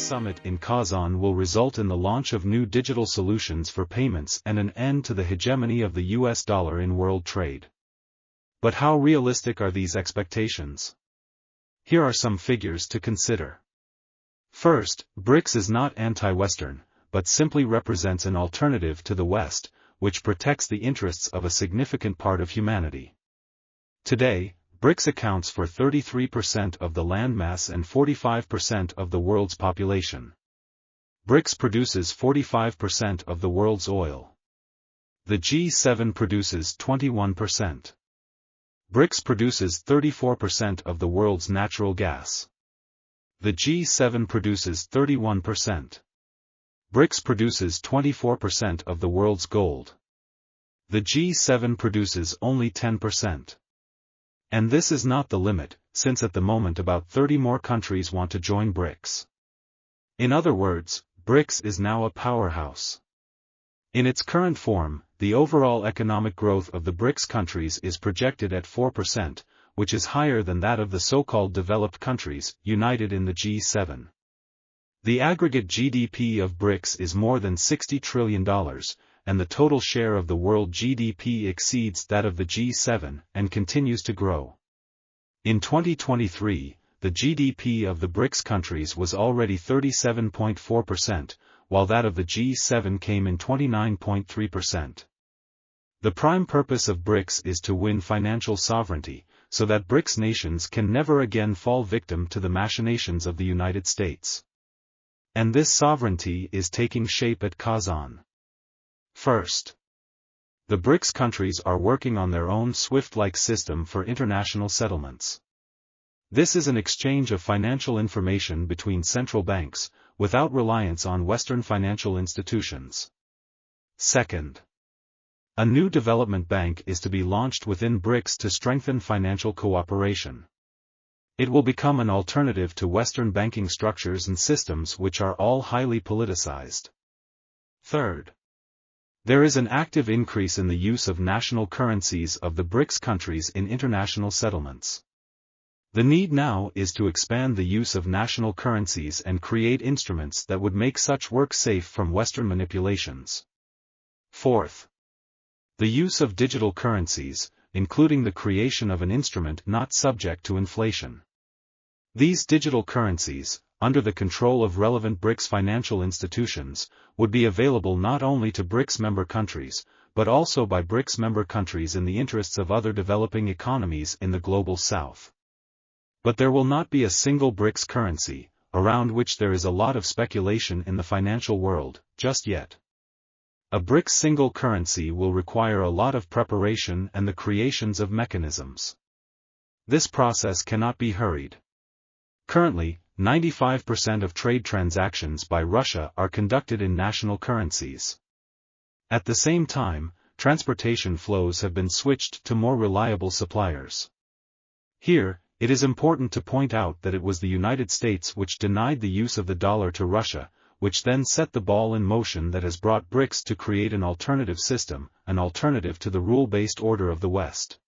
Summit in Kazan will result in the launch of new digital solutions for payments and an end to the hegemony of the US dollar in world trade. But how realistic are these expectations? Here are some figures to consider. First, BRICS is not anti-Western, but simply represents an alternative to the West, which protects the interests of a significant part of humanity. Today, BRICS accounts for 33% of the landmass and 45% of the world's population. BRICS produces 45% of the world's oil. The G7 produces 21%. BRICS produces 34% of the world's natural gas. The G7 produces 31%. BRICS produces 24% of the world's gold. The G7 produces only 10%. And this is not the limit, since at the moment about 30 more countries want to join BRICS. In other words, BRICS is now a powerhouse. In its current form, the overall economic growth of the BRICS countries is projected at 4%, which is higher than that of the so-called developed countries, united in the G7. The aggregate GDP of BRICS is more than $60 trillion, and the total share of the world GDP exceeds that of the G7 and continues to grow. In 2023, the GDP of the BRICS countries was already 37.4%, while that of the G7 came in 29.3%. The prime purpose of BRICS is to win financial sovereignty, so that BRICS nations can never again fall victim to the machinations of the United States. And this sovereignty is taking shape at Kazan. First, the BRICS countries are working on their own SWIFT-like system for international settlements. This is an exchange of financial information between central banks, without reliance on Western financial institutions. Second, a new development bank is to be launched within BRICS to strengthen financial cooperation. It will become an alternative to Western banking structures and systems which are all highly politicized. Third, there is an active increase in the use of national currencies of the BRICS countries in international settlements. The need now is to expand the use of national currencies and create instruments that would make such work safe from Western manipulations. Fourth, the use of digital currencies, including the creation of an instrument not subject to inflation. These digital currencies, under the control of relevant BRICS financial institutions, would be available not only to BRICS member countries, but also by BRICS member countries in the interests of other developing economies in the global south. But there will not be a single BRICS currency, around which there is a lot of speculation in the financial world, just yet. A BRICS single currency will require a lot of preparation and the creations of mechanisms. This process cannot be hurried. Currently, 95% of trade transactions by Russia are conducted in national currencies. At the same time, transportation flows have been switched to more reliable suppliers. Here, it is important to point out that it was the United States which denied the use of the dollar to Russia, which then set the ball in motion that has brought BRICS to create an alternative system, an alternative to the rule-based order of the West.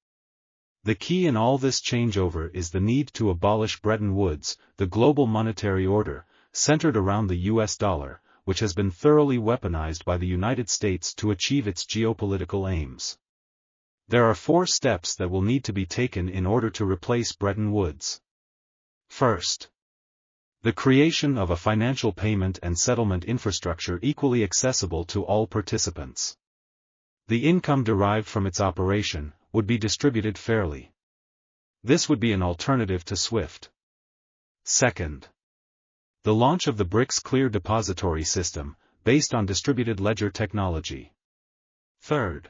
The key in all this changeover is the need to abolish Bretton Woods, the global monetary order, centered around the US dollar, which has been thoroughly weaponized by the United States to achieve its geopolitical aims. There are 4 steps that will need to be taken in order to replace Bretton Woods. First, the creation of a financial payment and settlement infrastructure equally accessible to all participants. The income derived from its operation would be distributed fairly. This would be an alternative to SWIFT. Second, the launch of the BRICS Clear Depository System, based on distributed ledger technology. Third,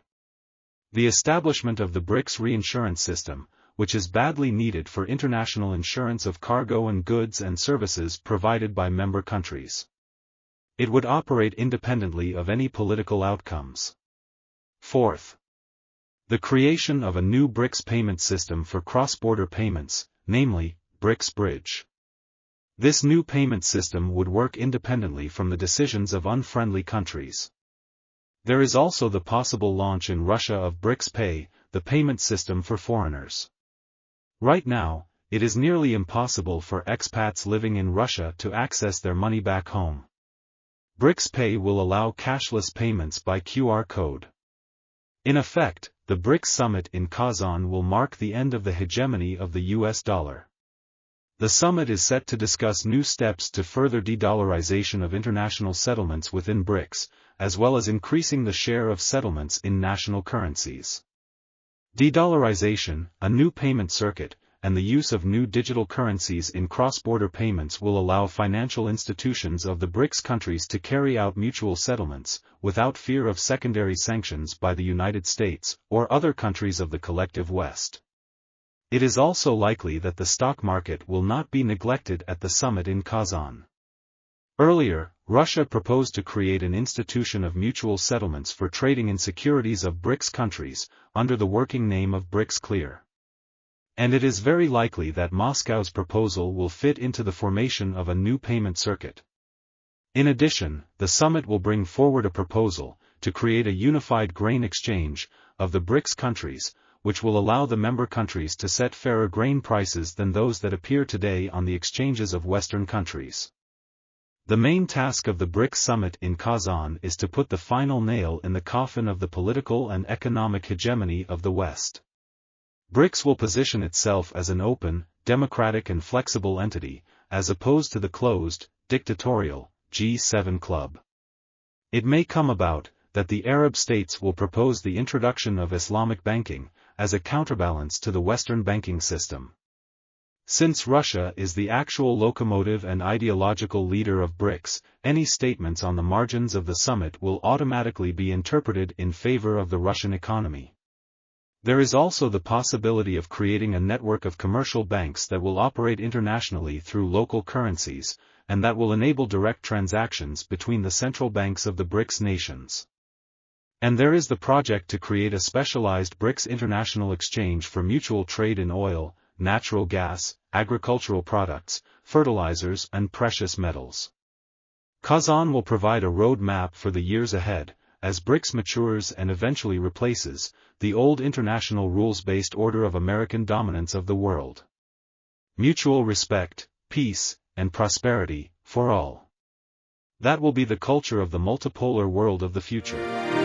the establishment of the BRICS reinsurance system, which is badly needed for international insurance of cargo and goods and services provided by member countries. It would operate independently of any political outcomes. Fourth, the creation of a new BRICS payment system for cross-border payments, namely, BRICS Bridge. This new payment system would work independently from the decisions of unfriendly countries. There is also the possible launch in Russia of BRICS Pay, the payment system for foreigners. Right now, it is nearly impossible for expats living in Russia to access their money back home. BRICS Pay will allow cashless payments by QR code. In effect, the BRICS Summit in Kazan will mark the end of the hegemony of the US dollar. The summit is set to discuss new steps to further de-dollarization of international settlements within BRICS, as well as increasing the share of settlements in national currencies. De-dollarization, a new payment circuit, and the use of new digital currencies in cross-border payments will allow financial institutions of the BRICS countries to carry out mutual settlements, without fear of secondary sanctions by the United States or other countries of the collective West. It is also likely that the stock market will not be neglected at the summit in Kazan. Earlier, Russia proposed to create an institution of mutual settlements for trading in securities of BRICS countries, under the working name of BRICS Clear. And it is very likely that Moscow's proposal will fit into the formation of a new payment circuit. In addition, the summit will bring forward a proposal to create a unified grain exchange of the BRICS countries, which will allow the member countries to set fairer grain prices than those that appear today on the exchanges of Western countries. The main task of the BRICS Summit in Kazan is to put the final nail in the coffin of the political and economic hegemony of the West. BRICS will position itself as an open, democratic and flexible entity, as opposed to the closed, dictatorial, G7 club. It may come about that the Arab states will propose the introduction of Islamic banking, as a counterbalance to the Western banking system. Since Russia is the actual locomotive and ideological leader of BRICS, any statements on the margins of the summit will automatically be interpreted in favor of the Russian economy. There is also the possibility of creating a network of commercial banks that will operate internationally through local currencies, and that will enable direct transactions between the central banks of the BRICS nations. And there is the project to create a specialized BRICS international exchange for mutual trade in oil, natural gas, agricultural products, fertilizers and precious metals. Kazan will provide a road map for the years ahead, as BRICS matures and eventually replaces the old international rules-based order of American dominance of the world. Mutual respect, peace, and prosperity, for all. That will be the culture of the multipolar world of the future.